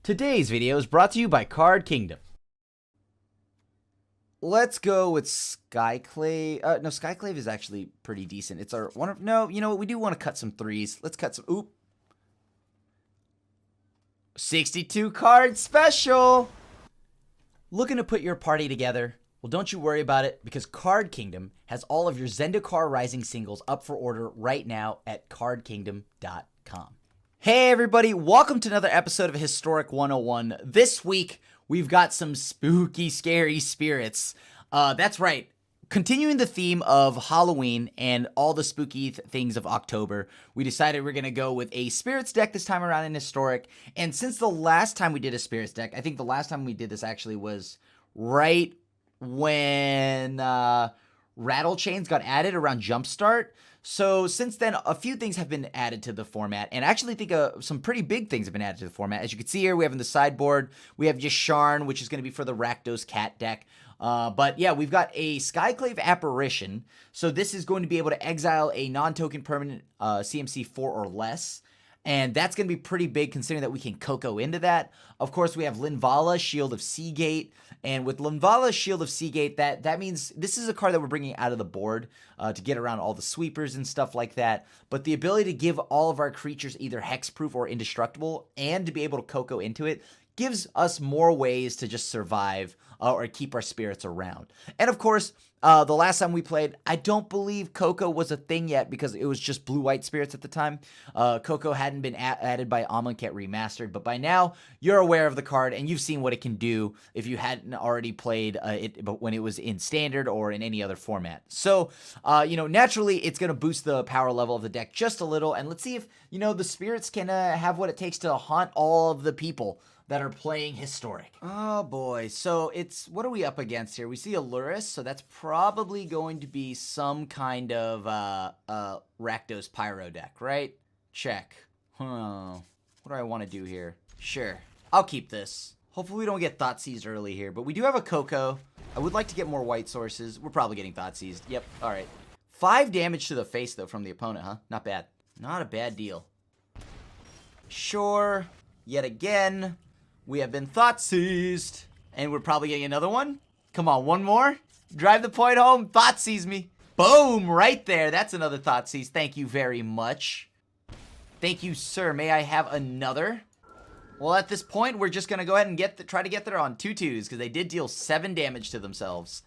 Today's video is brought to you by Card Kingdom. Let's go with Skyclave. No, Skyclave is actually pretty decent. It's our one of no. You know what? We do want to cut some threes. Let's cut some. Oop. 62 card special. Looking to put your party together? Well, don't you worry about it because Card Kingdom has all of your Zendikar Rising singles up for order right now at cardkingdom.com. Hey everybody, welcome to another episode of Historic 101. This week, we've got some spooky, scary spirits. That's right. Continuing the theme of Halloween and all the spooky things of October, we decided we're going to go with a spirits deck this time around in Historic. And since the last time we did a spirits deck, I think the last time we did this actually was right when Rattle Chains got added around Jumpstart. So since then, a few things have been added to the format, and I actually think some pretty big things have been added to the format. As you can see here, we have in the sideboard, we have Yasharn, which is going to be for the Rakdos Cat deck. But yeah, we've got a Skyclave Apparition. So this is going to be able to exile a non-token permanent CMC 4 or less. And that's going to be pretty big considering that we can Coco into that. Of course, we have Linvala, Shield of Seagate. And with Linvala, Shield of Seagate, that means this is a card that we're bringing out of the board to get around all the sweepers and stuff like that. But the ability to give all of our creatures either hexproof or indestructible and to be able to Coco into it gives us more ways to just survive or keep our spirits around. And of course, the last time we played, I don't believe Coco was a thing yet because it was just blue-white spirits at the time. Coco hadn't been added by Amonkhet Remastered, but by now, you're aware of the card and you've seen what it can do if you hadn't already played it but when it was in Standard or in any other format. So, naturally, it's going to boost the power level of the deck just a little, and let's see if, the spirits can have what it takes to haunt all of the people that are playing Historic. Oh boy, so what are we up against here? We see a Luris, so that's probably going to be some kind of Rakdos Pyro deck, right? Check. What do I want to do here? Sure, I'll keep this. Hopefully we don't get Thought Seized early here, but we do have a Coco. I would like to get more white sources. We're probably getting Thought Seized. Yep, all right. 5 damage to the face, though, from the opponent, huh? Not bad. Not a bad deal. Sure, yet again, we have been Thought Seized. And we're probably getting another one. Come on, one more. Drive the point home. Thought Seize me. Boom, right there. That's another Thought Seize. Thank you very much. Thank you, sir. May I have another? Well, at this point, we're just going to go ahead and try to get there on 2/2s because they did deal 7 damage to themselves.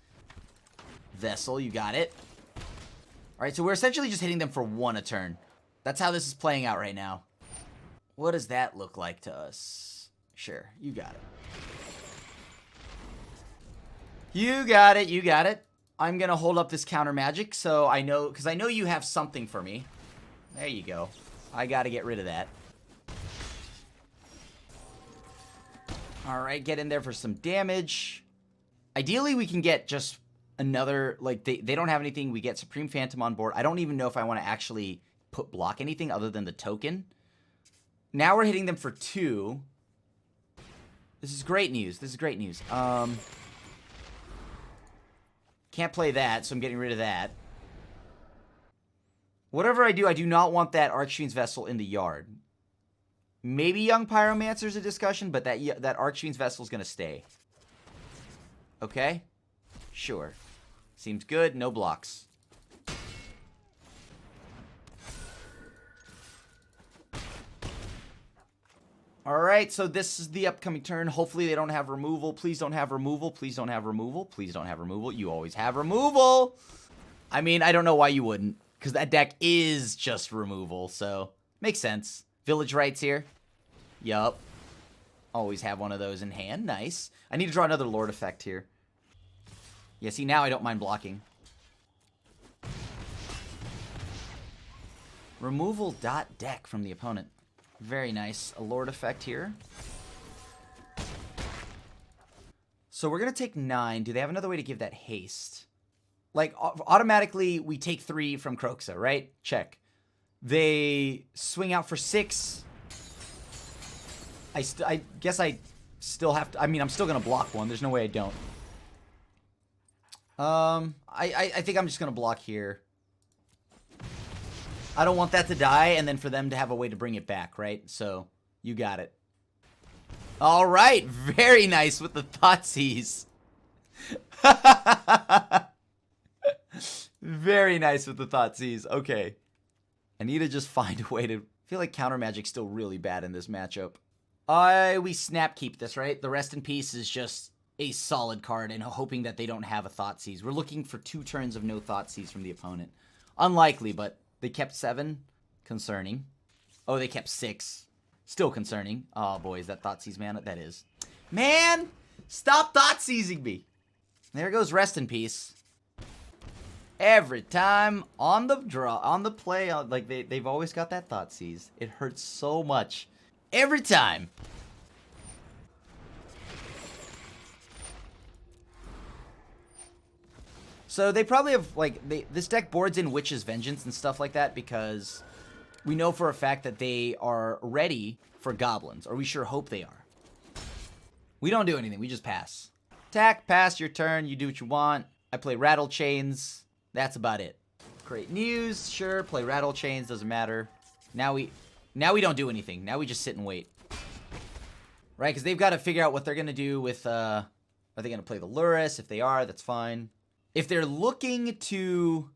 Vessel, you got it. All right, so we're essentially just hitting them for 1 a turn. That's how this is playing out right now. What does that look like to us? Sure, you got it. You got it, you got it. I'm gonna hold up this counter magic so I know, because I know you have something for me. There you go. I gotta get rid of that. Alright, get in there for some damage. Ideally, we can get just another, like, they don't have anything. We get Supreme Phantom on board. I don't even know if I want to actually block anything other than the token. Now we're hitting them for 2. This is great news. This is great news. Can't play that, so I'm getting rid of that. Whatever I do not want that Archfiend's Vessel in the yard. Maybe Young Pyromancer's a discussion, but that Archfiend's Vessel is going to stay. Okay? Sure. Seems good. No blocks. Alright, so this is the upcoming turn. Hopefully they don't have removal. Please don't have removal. Please don't have removal. Please don't have removal. You always have removal! I mean, I don't know why you wouldn't, because that deck is just removal, so makes sense. Village Rites here. Yup. Always have one of those in hand. Nice. I need to draw another Lord effect here. Yeah, see, now I don't mind blocking. Removal dot deck from the opponent. Very nice. A Lord effect here. So we're going to take 9. Do they have another way to give that haste? Like, automatically, we take 3 from Kroxa, right? Check. They swing out for 6. I guess I still have to... I mean, I'm still going to block one. There's no way I don't. I think I'm just going to block here. I don't want that to die and then for them to have a way to bring it back, right? So, you got it. All right, very nice with the Thoughtseize. Very nice with the Thoughtseize. Okay. I need to just find a way to... I feel like Counter Magic's still really bad in this matchup. We snap keep this, right? The Rest in Peace is just a solid card and hoping that they don't have a Thoughtseize. We're looking for 2 turns of no Thoughtseize from the opponent. Unlikely, but they kept 7. Concerning. Oh, they kept 6. Still concerning. Oh, boy, is that Thoughtseize mana? That is. Man! Stop Thoughtseizing me! There goes Rest in Peace. Every time on the draw, on the play, like they've always got that Thoughtseize. It hurts so much. Every time. So they probably have, like, this deck boards in Witch's Vengeance and stuff like that because we know for a fact that they are ready for goblins, or we sure hope they are. We don't do anything, we just pass. Attack, pass your turn, you do what you want. I play Rattle Chains, that's about it. Create news, sure, play Rattle Chains, doesn't matter. Now we don't do anything, now we just sit and wait. Right, because they've got to figure out what they're going to do with, are they going to play the Lurrus? If they are, that's fine. If they're looking to...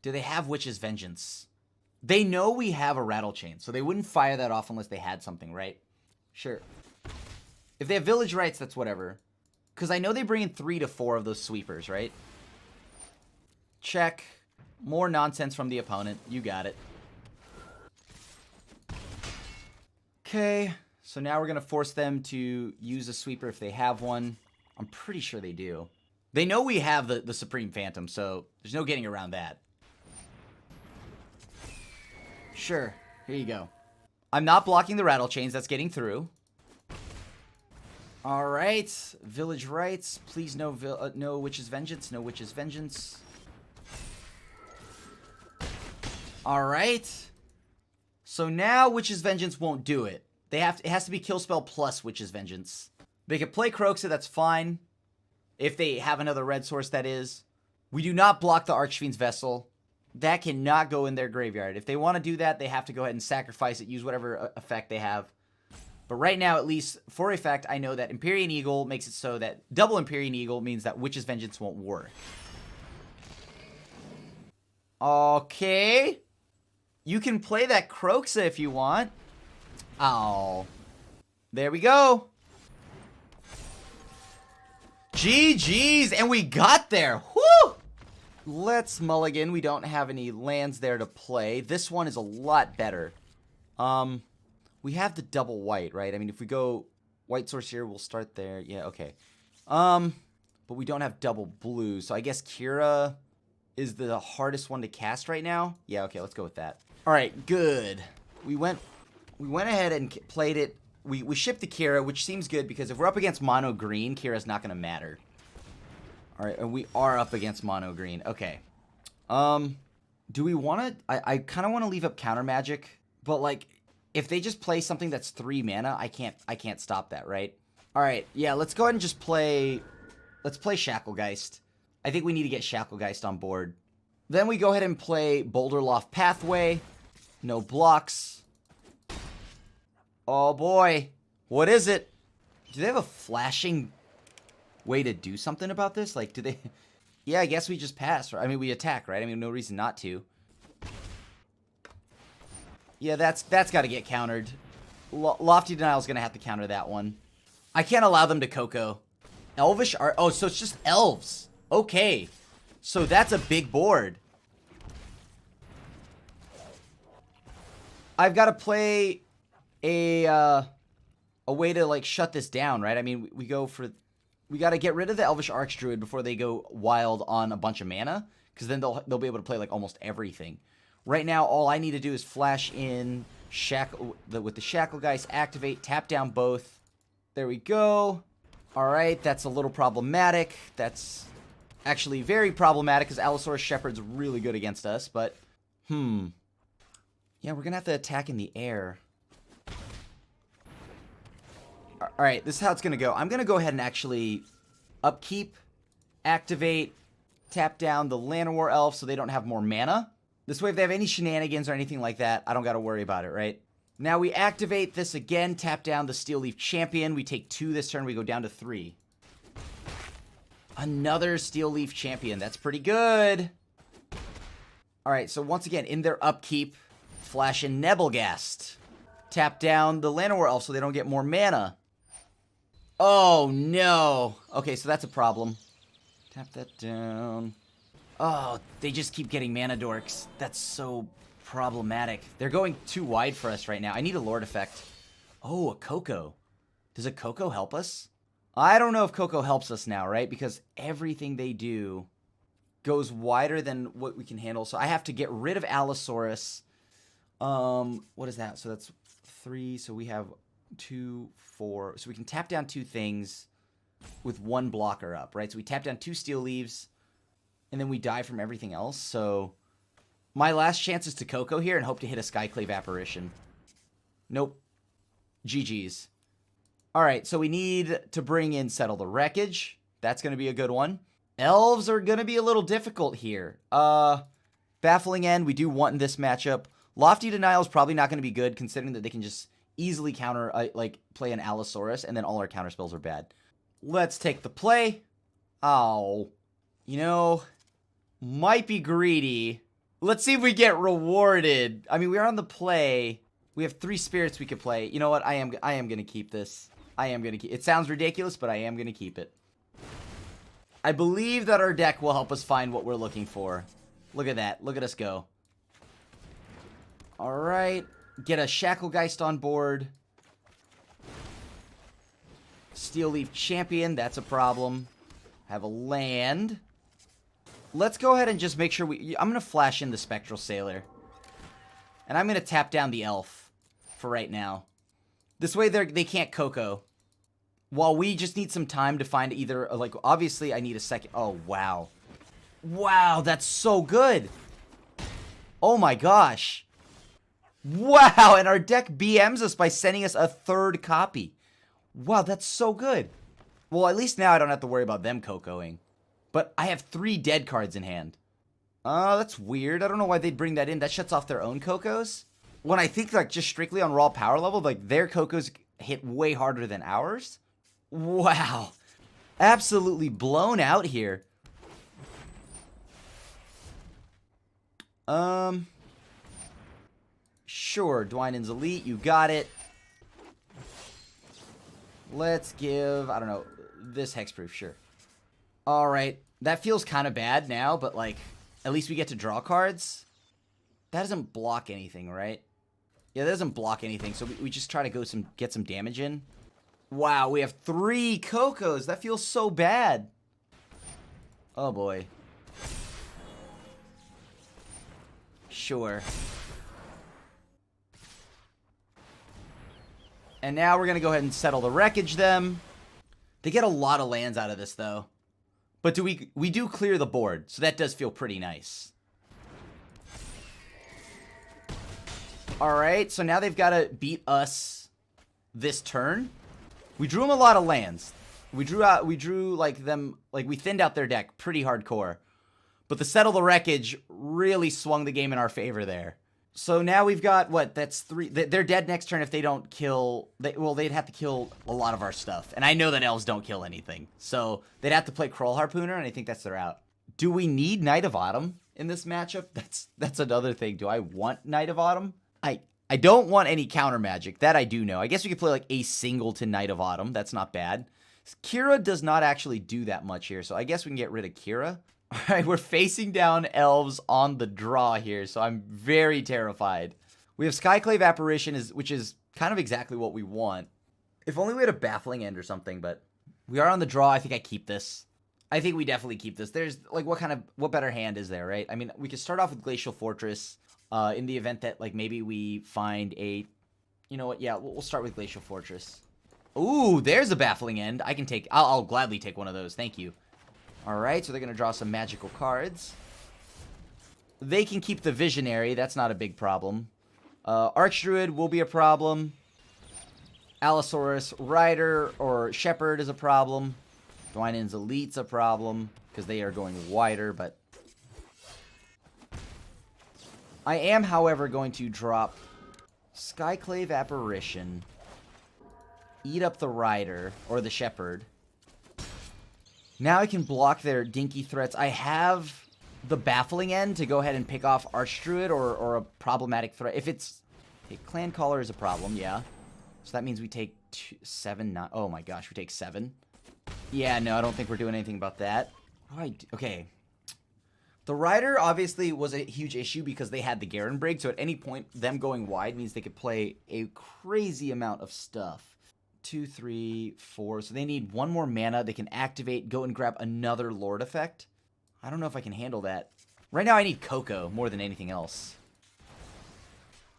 Do they have Witch's Vengeance? They know we have a Rattle Chain, so they wouldn't fire that off unless they had something, right? Sure. If they have Village Rites, that's whatever. Because I know they bring in 3 to 4 of those sweepers, right? Check. More nonsense from the opponent. You got it. Okay. So now we're going to force them to use a sweeper if they have one. I'm pretty sure they do. They know we have the Supreme Phantom, so there's no getting around that. Sure. Here you go. I'm not blocking the Rattle Chains. That's getting through. All right. Village Rites. Please no Witch's Vengeance. No Witch's Vengeance. All right. So now Witch's Vengeance won't do it. It has to be Kill Spell plus Witch's Vengeance. They can play Croxa, that's fine. If they have another red source, that is. We do not block the Archfiend's Vessel. That cannot go in their graveyard. If they want to do that, they have to go ahead and sacrifice it, use whatever effect they have. But right now, at least, for a fact, I know that Empyrean Eagle makes it so that double Empyrean Eagle means that Witch's Vengeance won't work. Okay. You can play that Croxa if you want. Oh. There we go. GG's, and we got there. Woo! Let's mulligan. We don't have any lands there to play. This one is a lot better. We have the double white, right? I mean, if we go white source here, we'll start there. Yeah, okay. But we don't have double blue, so I guess Kira is the hardest one to cast right now. Yeah, okay, let's go with that. All right, good. We went ahead and played it. We shipped the Kira, which seems good because if we're up against mono green, Kira's not going to matter. All right, and we are up against mono green. Okay. Do we want to... I kind of want to leave up Counter Magic, but like if they just play something that's 3 mana, I can't stop that, right? All right, yeah, let's go ahead and just play... Let's play Shacklegeist. I think we need to get Shacklegeist on board. Then we go ahead and play Boulderloft Pathway. No blocks. Oh boy. What is it? Do they have a flashing way to do something about this? Like, do they... Yeah, I guess we just pass. I mean, we attack, right? I mean, no reason not to. Yeah, that's got to get countered. Lofty Denial's going to have to counter that one. I can't allow them to Coco. Elvish art... Oh, so it's just elves. Okay. So that's a big board. I've got to play a way to, like, shut this down, right? I mean, we go for... We got to get rid of the Elvish Archdruid before they go wild on a bunch of mana, because then they'll be able to play, like, almost everything. Right now, all I need to do is flash in with the Shacklegeist, activate, tap down both. There we go. All right, that's a little problematic. That's actually very problematic, because Allosaurus Shepherd's really good against us, but... Yeah, we're going to have to attack in the air. Alright, this is how it's going to go. I'm going to go ahead and actually upkeep, activate, tap down the Llanowar Elf so they don't have more mana. This way, if they have any shenanigans or anything like that, I don't got to worry about it, right? Now we activate this again, tap down the Steel Leaf Champion. We take 2 this turn, we go down to 3. Another Steel Leaf Champion. That's pretty good. Alright, so once again, in their upkeep, flash in Nebelgast. Tap down the Llanowar Elf so they don't get more mana. Oh, no. Okay, so that's a problem. Tap that down. Oh, they just keep getting mana dorks. That's so problematic. They're going too wide for us right now. I need a Lord effect. Oh, a Coco. Does a Coco help us? I don't know if Coco helps us now, right? Because everything they do goes wider than what we can handle. So I have to get rid of Allosaurus. What is that? So that's 3. So we have 2, 4. So we can tap down 2 things with 1 blocker up, right? So we tap down 2 Steel Leaves, and then we die from everything else. So my last chance is to Coco here and hope to hit a Skyclave Apparition. Nope. GG's. Alright, so we need to bring in Settle the Wreckage. That's going to be a good one. Elves are going to be a little difficult here. Baffling End, we do want in this matchup. Lofty Denial is probably not going to be good, considering that they can just easily counter, play an Allosaurus, and then all our counter spells are bad. Let's take the play. Oh. You know, might be greedy. Let's see if we get rewarded. I mean, we are on the play. We have 3 spirits we could play. You know what? I am going to keep this. I am going to keep it. It sounds ridiculous, but I am going to keep it. I believe that our deck will help us find what we're looking for. Look at that. Look at us go. All right. Get a Shacklegeist on board. Steel Leaf Champion. That's a problem. Have a land. Let's go ahead and just make sure I'm going to flash in the Spectral Sailor. And I'm going to tap down the Elf for right now. This way they can't Coco. While we just need some time to find either, obviously I need a second. Oh, wow. Wow, that's so good. Oh my gosh. Wow, and our deck BMs us by sending us a 3rd copy. Wow, that's so good. Well, at least now I don't have to worry about them Cocoing. But I have 3 dead cards in hand. That's weird. I don't know why they'd bring that in. That shuts off their own Cocos. When I think, just strictly on raw power level, their Cocos hit way harder than ours. Wow. Absolutely blown out here. Sure, Dwynen's Elite, you got it. Let's give, I don't know, this Hexproof, sure. Alright, that feels kind of bad now, but, at least we get to draw cards. That doesn't block anything, right? Yeah, that doesn't block anything, so we just try to get some damage in. Wow, we have 3 Cocos. That feels so bad. Oh, boy. Sure. And now we're going to go ahead and Settle the Wreckage them. They get a lot of lands out of this, though. But we do clear the board, so that does feel pretty nice. Alright, so now they've got to beat us this turn. We drew them a lot of lands. We drew we thinned out their deck pretty hardcore. But the Settle the Wreckage really swung the game in our favor there. So now we've got, that's 3. They're dead next turn if they don't kill, they'd have to kill a lot of our stuff. And I know that elves don't kill anything. So they'd have to play Kroll Harpooner, and I think that's their out. Do we need Knight of Autumn in this matchup? That's another thing. Do I want Knight of Autumn? I don't want any counter magic. That I do know. I guess we could play a singleton Knight of Autumn. That's not bad. Kira does not actually do that much here, so I guess we can get rid of Kira. Alright, we're facing down elves on the draw here, so I'm very terrified. We have Skyclave Apparition, which is kind of exactly what we want. If only we had a Baffling End or something, but we are on the draw. I think I keep this. I think we definitely keep this. There's, what better hand is there, right? I mean, we could start off with Glacial Fortress, in the event that, maybe we find a... You know what? Yeah, we'll start with Glacial Fortress. Ooh, there's a Baffling End. I'll gladly take one of those. Thank you. Alright, so they're going to draw some magical cards. They can keep the Visionary. That's not a big problem. Archdruid will be a problem. Allosaurus Rider or Shepherd is a problem. Dwynen's Elite's a problem, because they are going wider, but... I am, however, going to drop Skyclave Apparition. Eat up the Rider, or the Shepherd. Now I can block their dinky threats. I have the Baffling End to go ahead and pick off Archdruid or a problematic threat. If it's... Okay, Clan Caller is a problem, yeah. So that means we take 7, 9... Oh my gosh, we take 7. Yeah, no, I don't think we're doing anything about that. What do I do? Okay. The Rider obviously was a huge issue because they had the Garen break, so at any point, them going wide means they could play a crazy amount of stuff. 2, 3, 4. So they need 1 more mana. They can activate, go and grab another Lord effect. I don't know if I can handle that. Right now I need Coco more than anything else.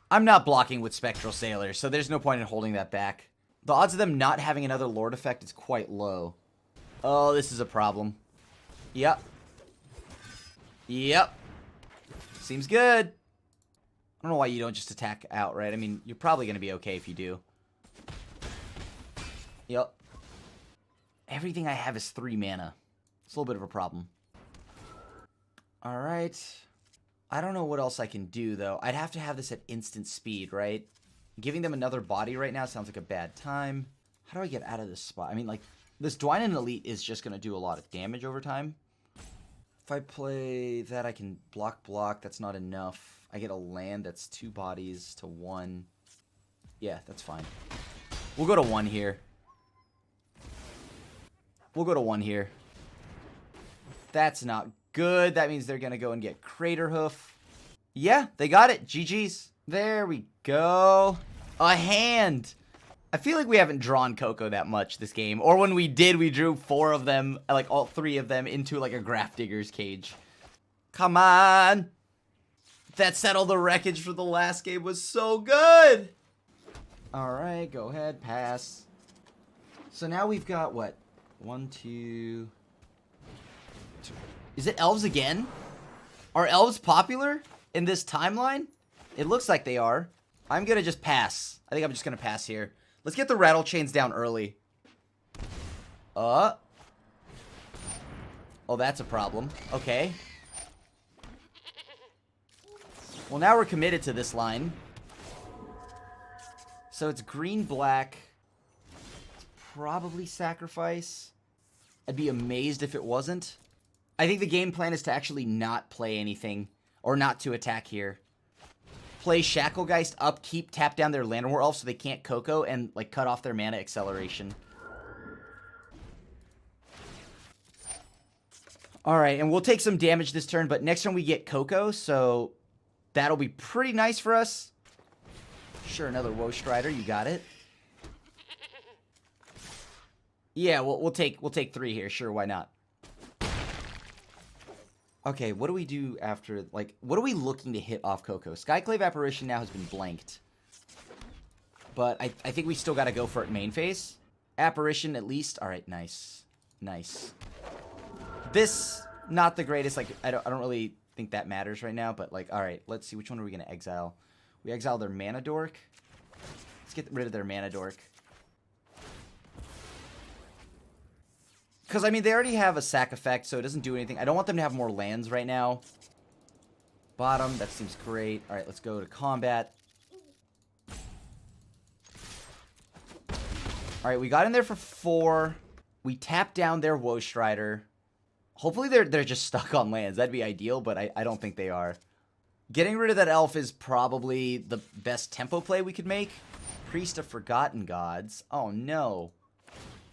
I'm not blocking with Spectral Sailor, so there's no point in holding that back. The odds of them not having another Lord effect is quite low. Oh, this is a problem. Yep. Yep. Seems good. I don't know why you don't just attack outright. I mean, you're probably going to be okay if you do. Yep. Everything I have is 3 mana. It's a little bit of a problem. Alright. I don't know what else I can do, though. I'd have to have this at instant speed, right? Giving them another body right now sounds like a bad time. How do I get out of this spot? I mean, like, this Dwynen Elite is just going to do a lot of damage over time. If I play that, I can block. That's not enough. I get a land that's 2 bodies to 1. Yeah, that's fine. We'll go to 1 here. We'll go to 1 here. That's not good. That means they're going to go and get Craterhoof. Yeah, they got it. GG's. There we go. A hand. I feel like we haven't drawn Coco that much this game. Or when we did, we drew 4 of them, like all 3 of them, into like a Grafdigger's cage. Come on. That settled the wreckage for the last game was so good. All right, go ahead. Pass. So now we've got what? 1, 2... Is it elves again? Are elves popular in this timeline? It looks like they are. I'm going to just pass. I think I'm just going to pass here. Let's get the rattle chains down early. Oh, that's a problem. Okay. Well, now we're committed to this line. So it's green-black. It's probably sacrifice. I'd be amazed if it wasn't. I think the game plan is to actually not play anything. Or not to attack here. Play Shacklegeist, upkeep, tap down their Llanowar Elf so they can't Coco, and like cut off their mana acceleration. Alright, and we'll take some damage this turn, but next turn we get Coco, so that'll be pretty nice for us. Sure, another Woe Strider, you got it. Yeah, we'll take 3 here, sure, why not? Okay, what do we do after, like, what are we looking to hit off Coco? Skyclave Apparition now has been blanked. But I think we still got to go for it main phase. Apparition at least. All right, nice. Nice. This, not the greatest. Like, I don't really think that matters right now. But, like, all right, let's see. Which one are we going to exile? We exile their Mana Dork. Let's get rid of their Mana Dork. Because, I mean, they already have a sack effect, so it doesn't do anything. I don't want them to have more lands right now. Bottom, that seems great. All right, let's go to combat. All right, we got in there for 4. We tapped down their Woe Strider. Hopefully they're just stuck on lands. That'd be ideal, but I don't think they are. Getting rid of that elf is probably the best tempo play we could make. Priest of Forgotten Gods. Oh, no.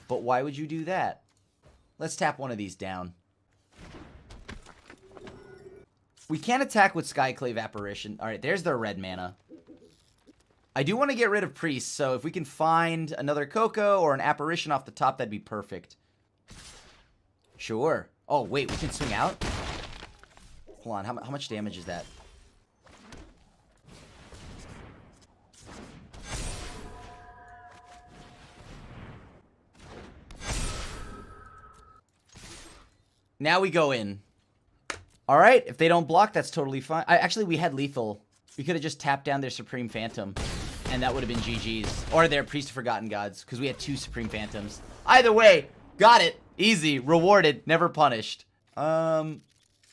But why would you do that? Let's tap one of these down. We can't attack with Skyclave Apparition. Alright, there's their red mana. I do want to get rid of Priests, so if we can find another Coco or an Apparition off the top, that'd be perfect. Sure. Oh, wait, we can swing out? Hold on, how much damage is that? Now we go in. All right, if they don't block, that's totally fine. Actually, we had lethal. We could have just tapped down their Supreme Phantom, and that would have been GG's. Or their Priest of Forgotten Gods, because we had 2 Supreme Phantoms. Either way, got it. Easy, rewarded, never punished. All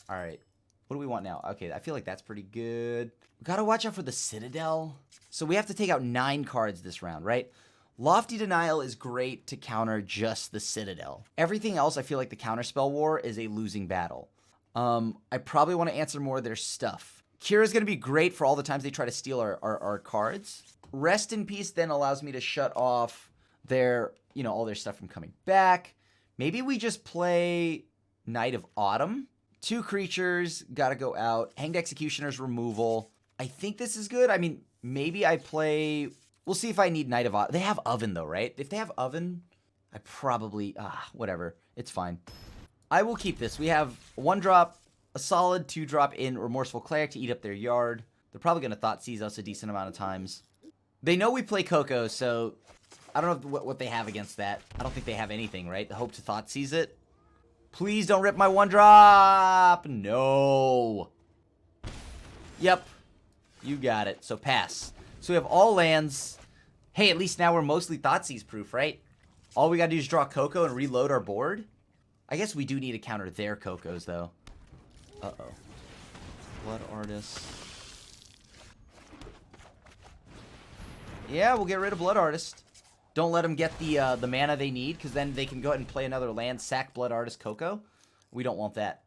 right. What do we want now? Okay, I feel like that's pretty good. Gotta watch out for the Citadel. So we have to take out 9 cards this round, right? Lofty Denial is great to counter just the Citadel. Everything else, I feel like the Counterspell War is a losing battle. I probably want to answer more of their stuff. Cure is going to be great for all the times they try to steal our cards. Rest in Peace then allows me to shut off their, you know, all their stuff from coming back. Maybe we just play Night of Autumn. 2 creatures, gotta go out. Hanged Executioner's removal. I think this is good. I mean, maybe I play... We'll see if I need Night of Autumn. They have Oven, though, right? If they have Oven, I probably... whatever. It's fine. I will keep this. We have 1-drop, a solid 2-drop in Remorseful Cleric to eat up their yard. They're probably going to Thoughtseize us a decent amount of times. They know we play Coco, so... I don't know what they have against that. I don't think they have anything, right? The hope to Thoughtseize it. Please don't rip my 1-drop. No. Yep. You got it. So pass. So we have all lands. Hey, at least now we're mostly Thoughtseize proof, right? All we gotta do is draw Coco and reload our board. I guess we do need to counter their Cocos, though. Uh-oh. Blood Artist. Yeah, we'll get rid of Blood Artist. Don't let them get the mana they need, because then they can go ahead and play another land, sack Blood Artist Coco. We don't want that.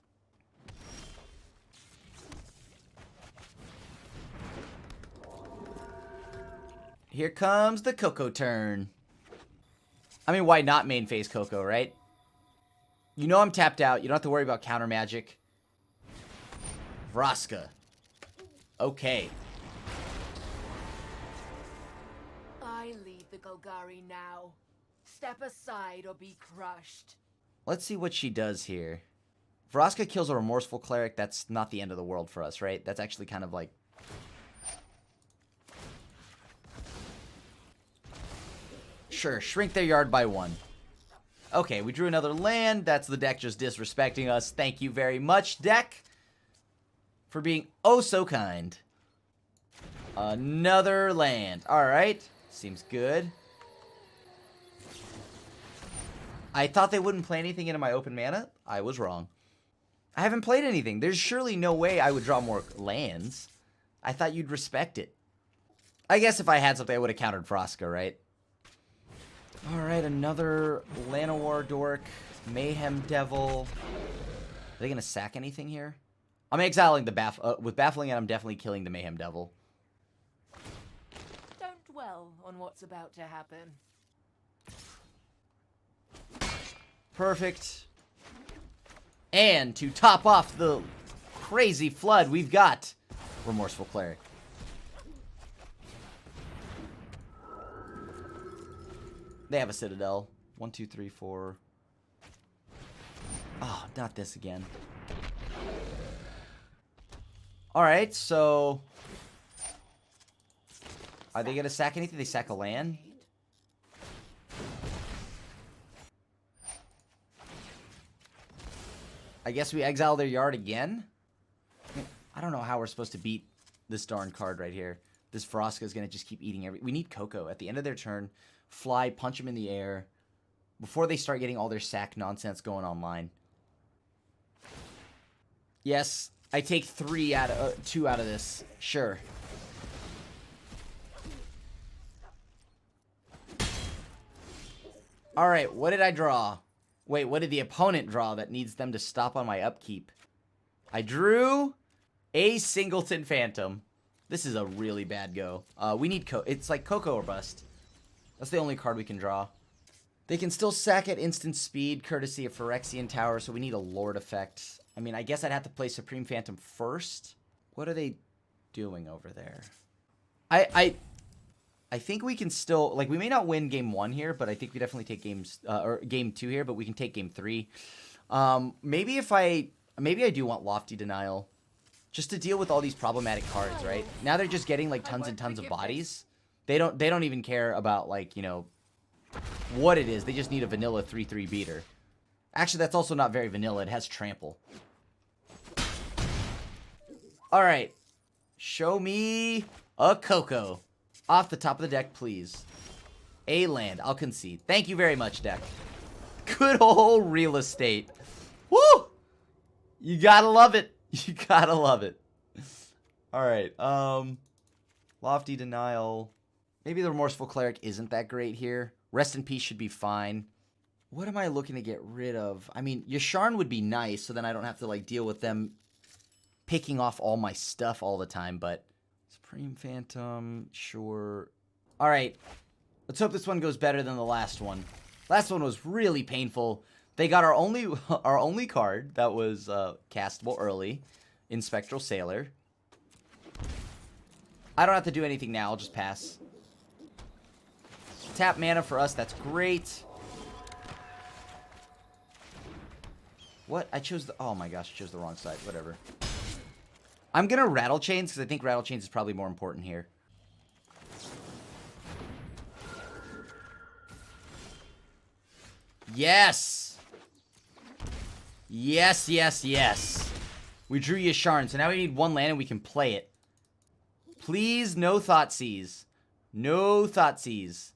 Here comes the Coco turn. I mean, why not main phase Coco, right? You know I'm tapped out. You don't have to worry about counter magic. Vraska. Okay. I lead the Golgari now. Step aside or be crushed. Let's see what she does here. Vraska kills a Remorseful Cleric. That's not the end of the world for us, right? That's actually kind of like... Sure, shrink their yard by 1. Okay, we drew another land. That's the deck just disrespecting us. Thank you very much, deck, for being oh so kind. Another land. All right, seems good. I thought they wouldn't play anything into my open mana. I was wrong. I haven't played anything. There's surely no way I would draw more lands. I thought you'd respect it. I guess if I had something, I would have countered Vraska, right? Alright, another Llanowar Dork, Mayhem Devil. Are they going to sack anything here? I'm exiling the with Baffling It, I'm definitely killing the Mayhem Devil. Don't dwell on what's about to happen. Perfect. And to top off the crazy flood, we've got Remorseful Cleric. They have a Citadel. 1, 2, 3, 4. Oh, not this again. Alright, so... Are they going to sack anything? They sack a land? I guess we exile their yard again? I don't know how we're supposed to beat this darn card right here. This Vraska is going to just keep eating every... We need Coco. At the end of their turn, fly, punch them in the air before they start getting all their sack nonsense going online. Yes, I take 2 out of this. Sure. All right, what did I draw? Wait, what did the opponent draw that needs them to stop on my upkeep? I drew a Singleton Phantom. This is a really bad go. We need it's like Coco or bust. That's the only card we can draw. They can still sack at instant speed, courtesy of Phyrexian Tower, so we need a Lord effect. I mean, I guess I'd have to play Supreme Phantom first. What are they doing over there? I think we can still, like, we may not win game 1 here, but I think we definitely take game 2 here, but we can take game 3. Maybe I do want Lofty Denial, just to deal with all these problematic cards, right? Now they're just getting like tons and tons of bodies. They don't even care about, like, you know, what it is. They just need a vanilla 3/3 beater. Actually, that's also not very vanilla. It has trample. All right. Show me a Coco. Off the top of the deck, please. A land. I'll concede. Thank you very much, deck. Good old real estate. Woo! You gotta love it. You gotta love it. Alright, Lofty Denial. Maybe the Remorseful Cleric isn't that great here. Rest in Peace should be fine. What am I looking to get rid of? I mean, Yasharn would be nice, so then I don't have to, like, deal with them picking off all my stuff all the time, but Supreme Phantom, sure. Alright, let's hope this one goes better than the last one. Last one was really painful. They got our only card that was castable early in Spectral Sailor. I don't have to do anything now, I'll just pass. Tap mana for us, that's great. What? I chose the... Oh my gosh, I chose the wrong side. Whatever. I'm going to Rattle Chains because I think Rattle Chains is probably more important here. Yes! Yes, yes, yes. We drew Yasharn, so now we need one land and we can play it. Please, no Thoughtseize. No Thoughtseize.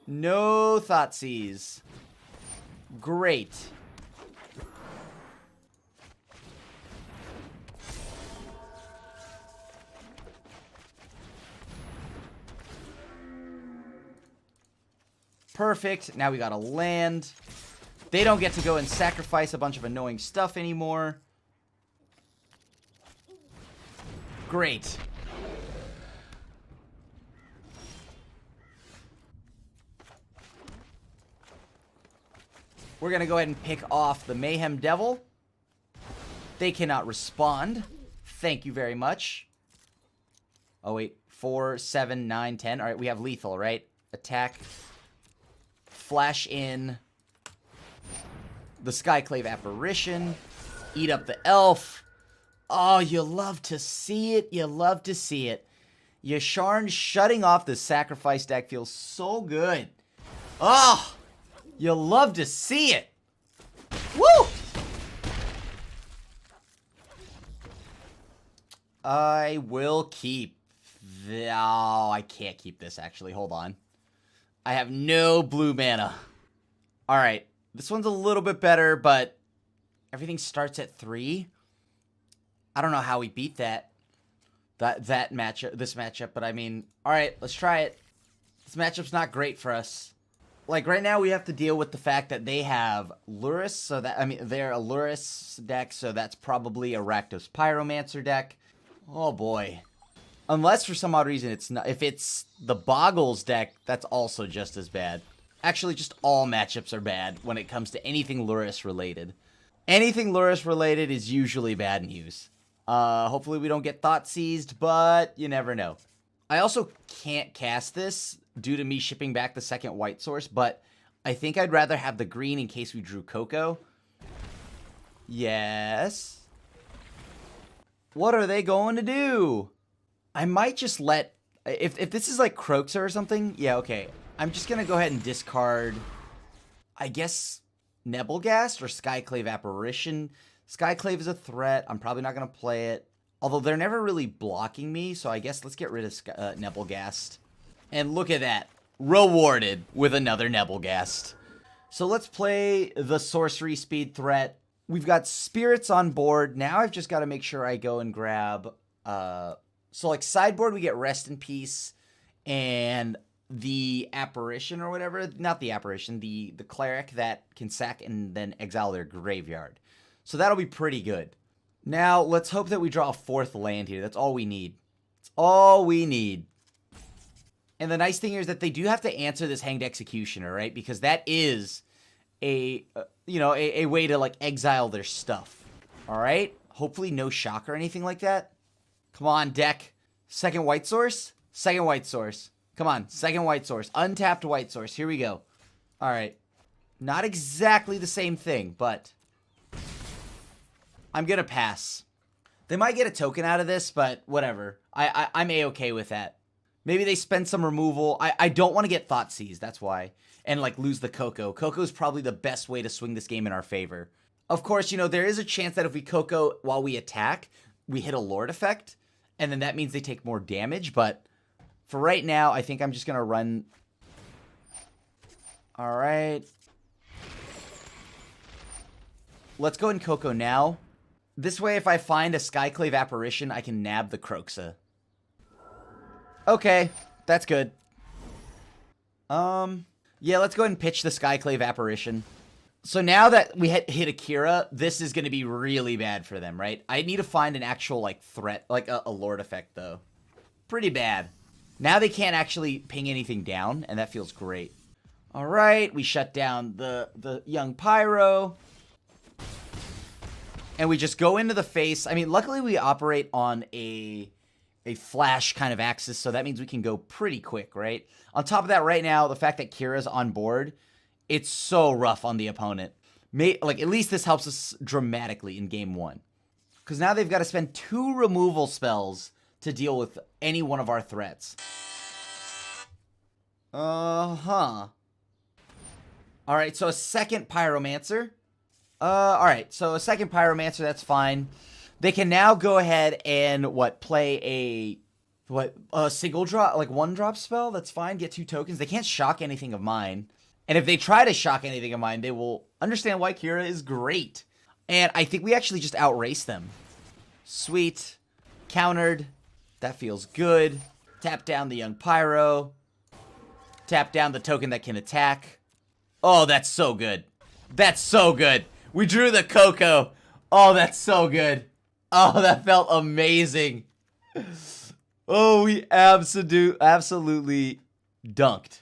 No Thoughtseize. Great. Perfect. Now we got a land. They don't get to go and sacrifice a bunch of annoying stuff anymore. Great. We're going to go ahead and pick off the Mayhem Devil. They cannot respond. Thank you very much. Oh, wait. 4, 7, 9, 10. All right, we have lethal, right? Attack. Flash in the Skyclave Apparition. Eat up the elf. Oh, you love to see it. You love to see it. Yasharn shutting off the sacrifice deck feels so good. Oh, you love to see it. Woo! I will keep. Oh, I can't keep this, actually. Hold on. I have no blue mana. Alright. This one's a little bit better, but everything starts at 3. I don't know how we beat that matchup, this matchup, but I mean, alright, let's try it. This matchup's not great for us. Like, right now we have to deal with the fact that they have Lurrus, so that, I mean, they're a Lurrus deck, so that's probably a Rakdos Pyromancer deck. Oh boy. Unless for some odd reason it's not. If it's the Boggles deck, that's also just as bad. Actually, just all matchups are bad when it comes to anything Lurrus related. Anything Lurrus related is usually bad news. Hopefully we don't get Thoughtseized, but you never know. I also can't cast this due to me shipping back the second white source, but I think I'd rather have the green in case we drew Coco. Yes. What are they going to do? I might just let... If this is like Croaxa or something, yeah, okay. I'm just going to go ahead and discard, I guess, Nebelgast or Skyclave Apparition. Skyclave is a threat. I'm probably not going to play it. Although they're never really blocking me, so I guess let's get rid of Nebelgast. And look at that. Rewarded with another Nebelgast. So let's play the sorcery speed threat. We've got spirits on board. Now I've just got to make sure I go and grab... So, like, sideboard, we get Rest in Peace and the Apparition or whatever. Not the Apparition, the Cleric that can sack and then exile their graveyard. So that'll be pretty good. Now, let's hope that we draw a 4th land here. That's all we need. That's all we need. And the nice thing here is that they do have to answer this Hanged Executioner, right? Because that is a way to, like, exile their stuff. All right? Hopefully no shock or anything like that. Come on, deck. Second white source? Second white source. Come on, second white source. Untapped white source. Here we go. All right. Not exactly the same thing, but I'm going to pass. They might get a token out of this, but whatever. I'm A-okay with that. Maybe they spend some removal. I don't want to get Thoughtseize, that's why. And, like, lose the Coco. Coco's probably the best way to swing this game in our favor. Of course, you know, there is a chance that if we Coco while we attack, we hit a Lord effect. And then that means they take more damage, but for right now, I think I'm just going to run. All right. Let's go and Coco now. This way, if I find a Skyclave Apparition, I can nab the Croxa. Okay, that's good. Yeah, let's go ahead and pitch the Skyclave Apparition. So now that we hit Akira, this is going to be really bad for them, right? I need to find an actual, like, threat, like a Lord effect, though. Pretty bad. Now they can't actually ping anything down, and that feels great. All right, we shut down the young Pyro. And we just go into the face. I mean, luckily we operate on a flash kind of axis, so that means we can go pretty quick, right? On top of that, right now, the fact that Kira's on board, it's so rough on the opponent. Like, at least this helps us dramatically in game 1. Because now they've got to spend 2 removal spells to deal with any one of our threats. Alright, so a second Pyromancer. Alright, so a second Pyromancer, that's fine. They can now go ahead and, play a single drop, like 1-drop spell? That's fine, get 2 tokens. They can't shock anything of mine. And if they try to shock anything of mine, they will understand why Kira is great. And I think we actually just outrace them. Sweet. Countered. That feels good. Tap down the young Pyro. Tap down the token that can attack. Oh, that's so good. That's so good. We drew the Coco. Oh, that's so good. Oh, that felt amazing. Oh, we absolutely dunked.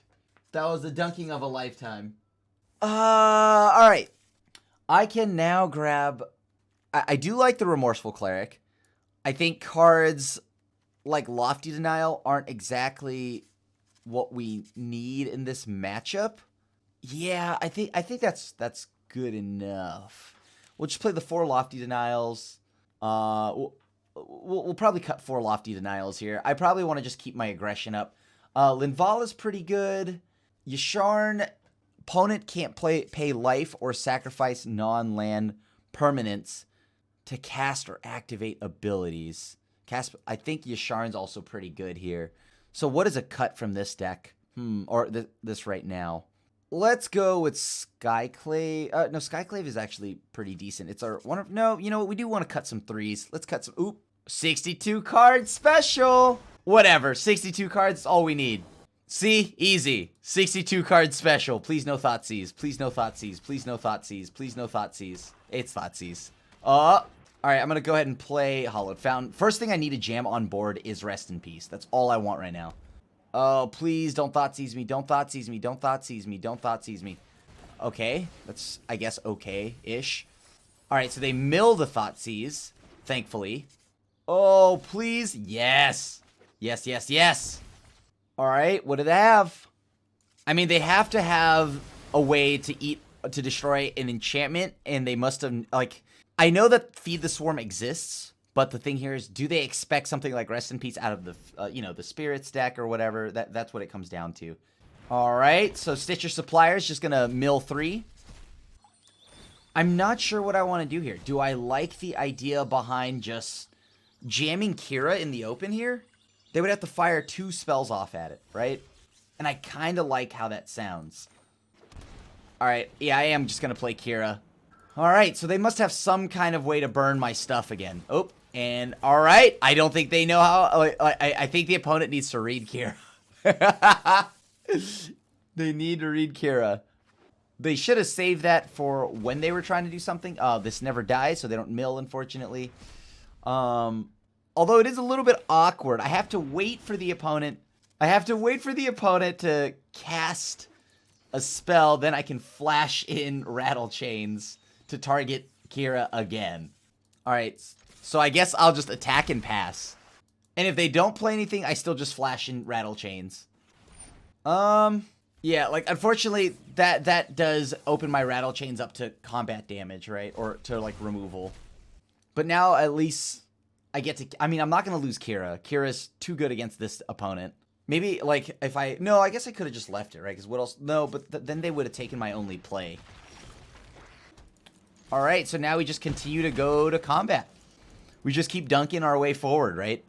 That was the dunking of a lifetime. Alright. I can now grab... I do like the Remorseful Cleric. I think cards like Lofty Denial aren't exactly what we need in this matchup. Yeah, I think that's good enough. We'll just play the 4 Lofty Denials. We'll probably cut 4 Lofty Denials here. I probably want to just keep my aggression up. Linvala's pretty good. Yasharn, opponent can't pay life or sacrifice non-land permanents to cast or activate abilities. I think Yasharn's also pretty good here. So what is a cut from this deck? Or this right now? Let's go with Skyclave. No, Skyclave is actually pretty decent. It's our one of... No, you know what? We do want to cut some 3s. Let's cut some... Oop. 62 card special. Whatever. 62 cards is all we need. See? Easy. 62 card special. Please no Thoughtseize. Please no Thoughtseize. Please no Thoughtseize. Please no Thoughtseize. It's Thoughtseize. Alright, I'm going to go ahead and play Hallowed Fountain. First thing I need to jam on board is Rest in Peace. That's all I want right now. Oh, please don't Thoughtseize me. Don't Thoughtseize me. Don't Thoughtseize me. Don't Thoughtseize me. Okay. That's, I guess, okay-ish. Alright, so they mill the Thoughtseize, thankfully. Oh, please. Yes. Yes, yes, yes. Alright, what do they have? I mean, they have to have a way to destroy an enchantment, and they must have, like... I know that Feed the Swarm exists, but the thing here is, do they expect something like Rest in Peace out of the, the Spirits deck or whatever? That's what it comes down to. Alright, so Stitcher Supplier is just gonna mill 3. I'm not sure what I want to do here. Do I like the idea behind just jamming Kira in the open here? They would have to fire 2 spells off at it, right? And I kind of like how that sounds. Alright, yeah, I am just gonna play Kira. Alright, so they must have some kind of way to burn my stuff again. Oh, and alright, I don't think they know how... I think the opponent needs to read Kira. They need to read Kira. They should have saved that for when they were trying to do something. This never dies, so they don't mill, unfortunately. Although it is a little bit awkward. I have to wait for the opponent... to cast a spell, then I can flash in Rattle Chains to target Kira again. Alright, so I guess I'll just attack and pass. And if they don't play anything, I still just flash in Rattle Chains. Yeah, like, unfortunately, that does open my Rattle Chains up to combat damage, right? Or to, like, removal. But now, at least, I get to... I mean, I'm not going to lose Kira. Kira's too good against this opponent. Maybe, like, if I... No, I guess I could have just left it, right? Because what else... No, but then they would have taken my only play. Alright, so now we just continue to go to combat. We just keep dunking our way forward, right?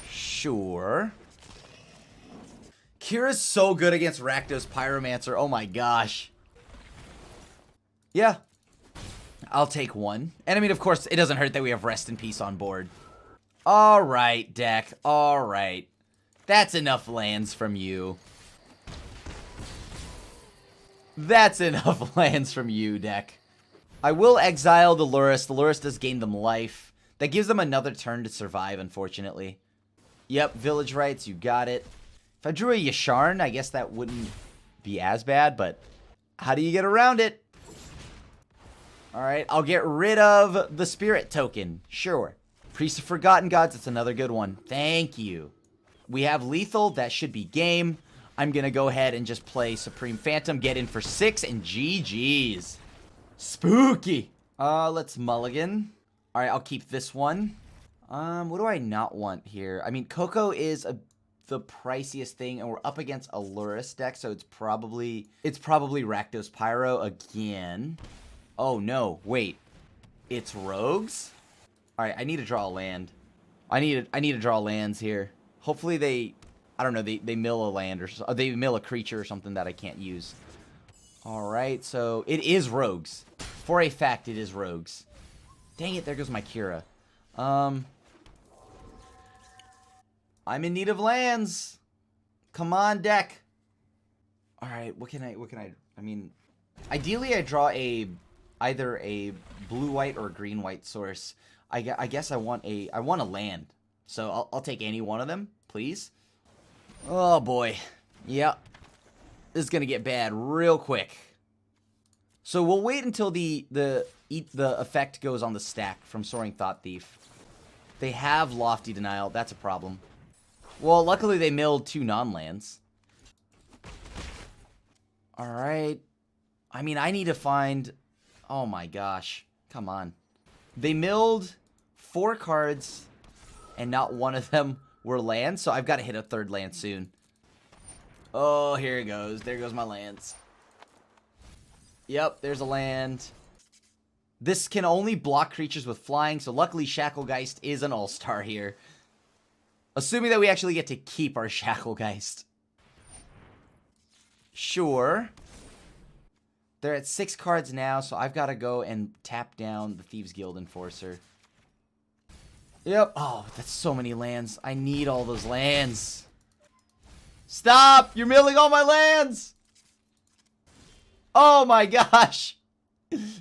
Sure. Kira's so good against Rakdos Pyromancer. Oh my gosh. Yeah. I'll take one. And I mean, of course, it doesn't hurt that we have Rest in Peace on board. All right, deck. All right. That's enough lands from you. That's enough lands from you, deck. I will exile the Lurrus. The Lurrus does gain them life. That gives them another turn to survive, unfortunately. Yep, Village Rites, you got it. If I drew a Yasharn, I guess that wouldn't be as bad, but how do you get around it? Alright, I'll get rid of the Spirit token. Sure. Priest of Forgotten Gods, that's another good one. Thank you. We have Lethal, that should be game. I'm gonna go ahead and just play Supreme Phantom, get in for 6, and GG's. Spooky. Let's mulligan. Alright, I'll keep this one. What do I not want here? I mean, Coco is the priciest thing, and we're up against a Lurrus deck, so it's probably Rakdos Pyro again. Oh no, wait. It's Rogues? Alright, I need to draw a land. I need to draw lands here. Hopefully they, I don't know, they mill a land or they mill a creature or something that I can't use. Alright, so it is Rogues. For a fact, it is Rogues. Dang it, there goes my Kira. I'm in need of lands. Come on, deck. Alright, what can I mean, ideally I draw either a blue-white or green-white source. I guess I want a land. So I'll take any one of them, please. Oh boy. Yep. This is gonna get bad real quick. So we'll wait until the effect goes on the stack from Soaring Thought Thief. They have Lofty Denial. That's a problem. Well, luckily they milled 2 non-lands. Alright. I mean, I need to find... Oh my gosh. Come on. They milled 4 cards, and not one of them were lands, so I've got to hit a 3rd land soon. Oh, here it goes. There goes my lands. Yep, there's a land. This can only block creatures with flying, so luckily Shacklegeist is an all-star here. Assuming that we actually get to keep our Shacklegeist. Sure. They're at 6 cards now, so I've got to go and tap down the Thieves Guild Enforcer. Yep. Oh, that's so many lands. I need all those lands. Stop! You're milling all my lands! Oh my gosh!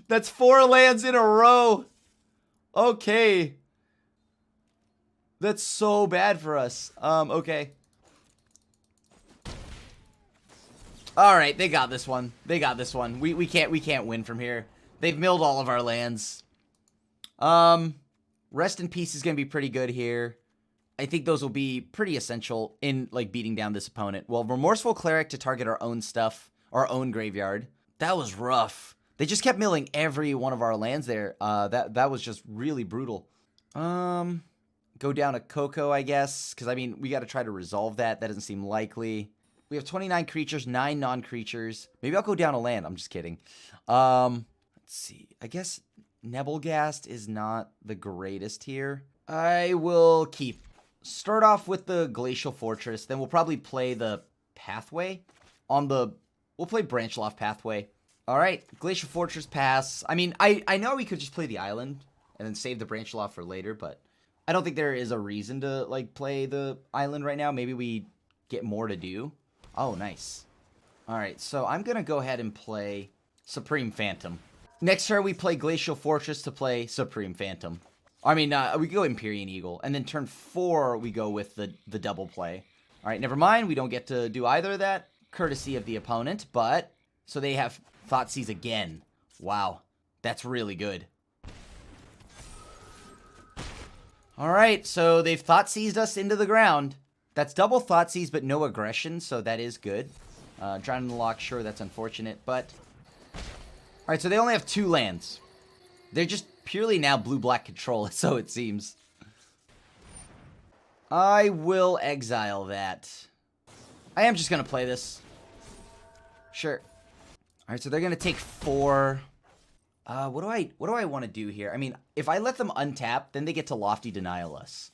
That's 4 lands in a row. Okay. That's so bad for us. Okay. Alright, they got this one. They got this one. We can't win from here. They've milled all of our lands. Rest in Peace is gonna be pretty good here. I think those will be pretty essential in, like, beating down this opponent. Well, Remorseful Cleric to target our own stuff, our own graveyard. That was rough. They just kept milling every one of our lands there. That was just really brutal. Go down a Coco, I guess, because, I mean, we got to try to resolve that. That doesn't seem likely. We have 29 creatures, 9 non-creatures. Maybe I'll go down a land. I'm just kidding. Let's see. I guess Nebelgast is not the greatest here. I will keep. Start off with the Glacial Fortress. Then we'll probably play the Pathway. We'll play Branchloft Pathway. Alright, Glacial Fortress pass. I mean, I know we could just play the island and then save the Branchloft for later, but I don't think there is a reason to, like, play the island right now. Maybe we get more to do. Oh, nice. Alright, so I'm going to go ahead and play Supreme Phantom. Next turn, we play Glacial Fortress to play Supreme Phantom. I mean, we go Empyrean Eagle. And then turn 4, we go with the double play. Alright, never mind. We don't get to do either of that, courtesy of the opponent. But, so they have Thoughtseize again. Wow, that's really good. Alright, so they've Thoughtseized us into the ground. That's double Thoughtseize, but no aggression, so that is good. Drowning the Lock, sure, that's unfortunate, but... Alright, so they only have 2 lands. They're just purely now blue-black control, so it seems. I will exile that. I am just gonna play this. Sure. Alright, so they're gonna take 4. What do I want to do here? I mean, if I let them untap, then they get to Lofty Denial us.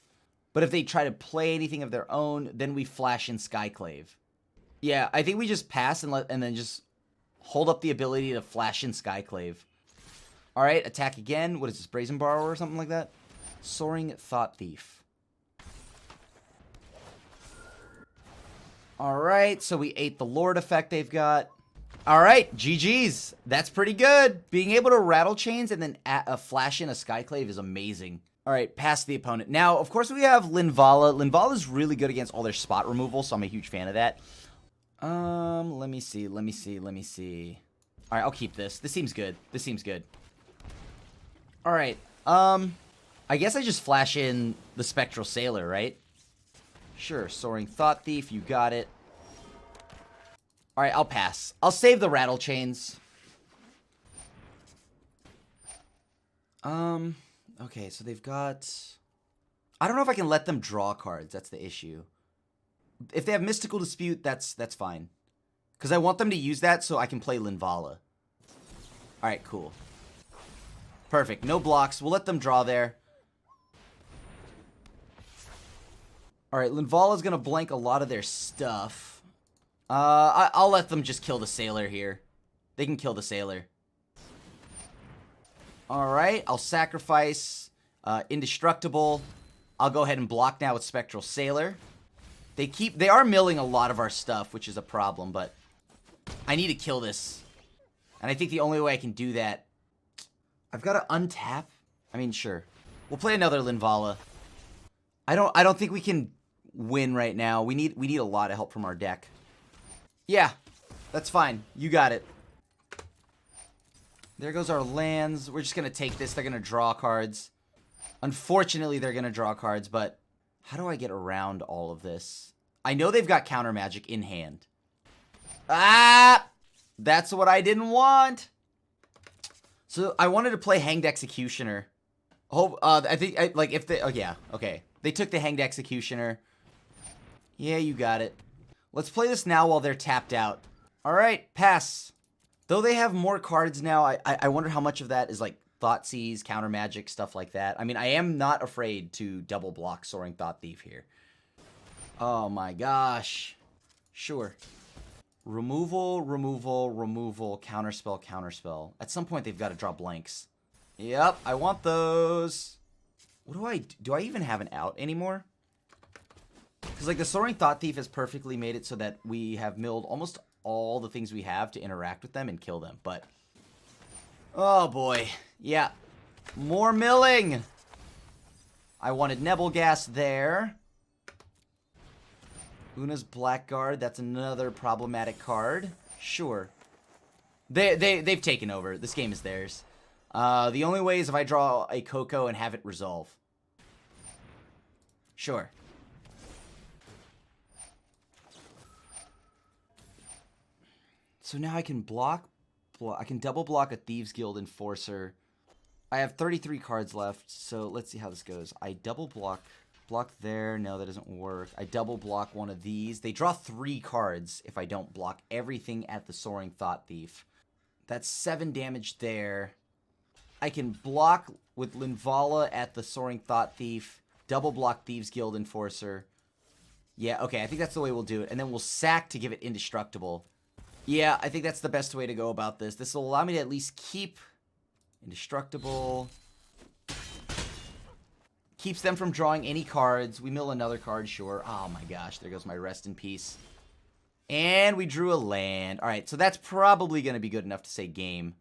But if they try to play anything of their own, then we flash in Skyclave. Yeah, I think we just pass and then just hold up the ability to flash in Skyclave. All right, attack again. What is this, Brazen Borrower or something like that? Soaring Thought Thief. All right, so we ate the Lord effect they've got. All right, GG's. That's pretty good. Being able to rattle chains and then flash in a Skyclave is amazing. All right, past the opponent. Now, of course, we have Linvala. Linvala's really good against all their spot removal, so I'm a huge fan of that. Let me see. All right, I'll keep this. This seems good. All right, I guess I just flash in the Spectral Sailor, right? Sure, Soaring Thought Thief, you got it. All right, I'll pass. I'll save the rattle chains. Okay, so they've got... I don't know if I can let them draw cards. That's the issue. If they have Mystical Dispute, that's fine. Because I want them to use that so I can play Linvala. Alright, cool. Perfect. No blocks. We'll let them draw there. Alright, Linvala's going to blank a lot of their stuff. I'll let them just kill the Sailor here. They can kill the Sailor. Alright, I'll sacrifice Indestructible. I'll go ahead and block now with Spectral Sailor. They are milling a lot of our stuff, which is a problem, but I need to kill this. And I think the only way I can do that... I've got to untap? I mean, sure. We'll play another Linvala. I don't think we can win right now. We need a lot of help from our deck. Yeah, that's fine. You got it. There goes our lands. We're just going to take this. They're going to draw cards. Unfortunately, they're going to draw cards, but how do I get around all of this? I know they've got counter magic in hand. Ah! That's what I didn't want. So I wanted to play Hanged Executioner. I think, if they... Oh, yeah. Okay. They took the Hanged Executioner. Yeah, you got it. Let's play this now while they're tapped out. All right, pass. Though they have more cards now, I wonder how much of that is, like, Thoughtseize, counter magic, stuff like that. I mean, I am not afraid to double block Soaring Thought Thief here. Oh, my gosh. Sure. Removal, counterspell, counterspell. At some point, they've got to draw blanks. Yep, I want those. What do I even have an out anymore? Because, like, the Soaring Thought Thief has perfectly made it so that we have milled almost all the things we have to interact with them and kill them, but... Oh, boy. Yeah. More milling! I wanted Nebelgast there. Una's Blackguard, that's another problematic card. Sure. They've taken over. This game is theirs. The only way is if I draw a Coco and have it resolve. Sure. So now I can I can double block a Thieves Guild Enforcer. I have 33 cards left, so let's see how this goes. I double block there. No, that doesn't work. I double block one of these. They draw 3 cards if I don't block everything at the Soaring Thought Thief. That's 7 damage there. I can block with Linvala at the Soaring Thought Thief. Double block Thieves Guild Enforcer. Yeah, okay, I think that's the way we'll do it. And then we'll sack to give it Indestructible. Yeah, I think that's the best way to go about this. This will allow me to at least keep Indestructible. Keeps them from drawing any cards. We mill another card, sure. Oh my gosh, there goes my Rest in Peace. And we drew a land. Alright, so that's probably going to be good enough to say game.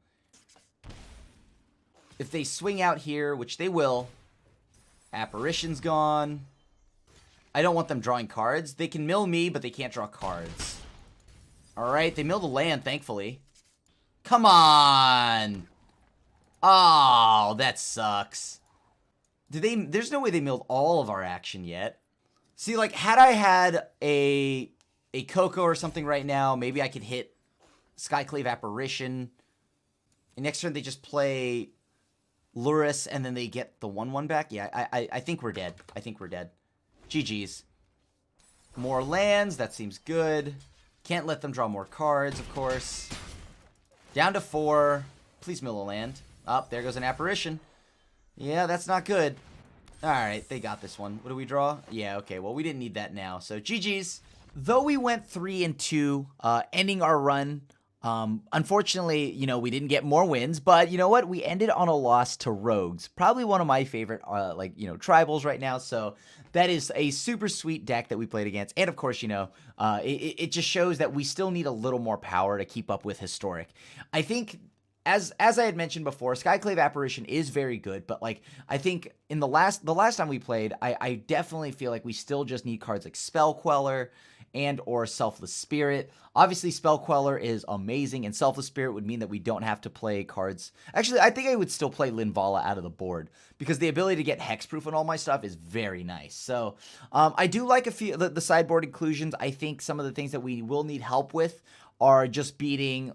If they swing out here, which they will, Apparition's gone. I don't want them drawing cards. They can mill me, but they can't draw cards. Alright, they milled a land, thankfully. Come on! Oh, that sucks. There's no way they milled all of our action yet. See, like, had I had a Coco or something right now, maybe I could hit Skyclave Apparition. And next turn they just play Luris and then they get the 1/1 back. Yeah, I think we're dead. I think we're dead. GG's. More lands, that seems good. Can't let them draw more cards, of course. Down to 4. Please mill a land. Oh, there goes an Apparition. Yeah, that's not good. Alright, they got this one. What do we draw? Yeah, okay, well, we didn't need that now. So, GG's. Though we went 3-2, ending our run Unfortunately, we didn't get more wins, but you know what? We ended on a loss to Rogues. Probably one of my favorite, tribals right now. So that is a super sweet deck that we played against. And of course, it just shows that we still need a little more power to keep up with Historic. I think, as I had mentioned before, Skyclave Apparition is very good, but I think in the last time we played, I definitely feel like we still just need cards like Spell Queller and or Selfless Spirit. Obviously, Spell Queller is amazing, and Selfless Spirit would mean that we don't have to play cards. Actually, I think I would still play Linvala out of the board, because the ability to get hexproof on all my stuff is very nice. So, I do like a few the sideboard inclusions. I think some of the things that we will need help with are just beating,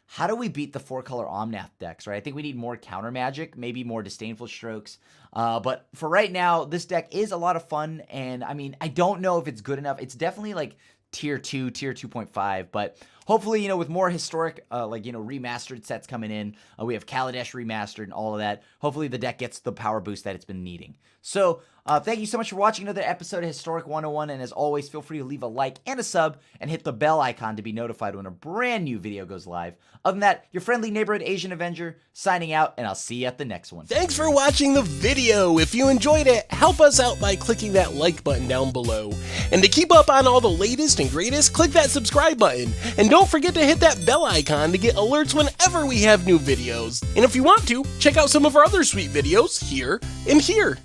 how do we beat the 4-color Omnath decks, right? I think we need more counter magic, maybe more Disdainful Strokes. But for right now, this deck is a lot of fun, and I mean, I don't know if it's good enough. It's definitely tier 2, tier 2.5, but hopefully, with more historic, remastered sets coming in, we have Kaladesh remastered and all of that. Hopefully the deck gets the power boost that it's been needing. So, thank you so much for watching another episode of Historic 101, and as always, feel free to leave a like and a sub, and hit the bell icon to be notified when a brand new video goes live. Other than that, your friendly neighborhood Asian Avenger, signing out, and I'll see you at the next one. Thanks for watching the video. If you enjoyed it, help us out by clicking that like button down below. And to keep up on all the latest and greatest, click that subscribe button. And don't forget to hit that bell icon to get alerts whenever we have new videos. And if you want to, check out some of our other sweet videos here and here.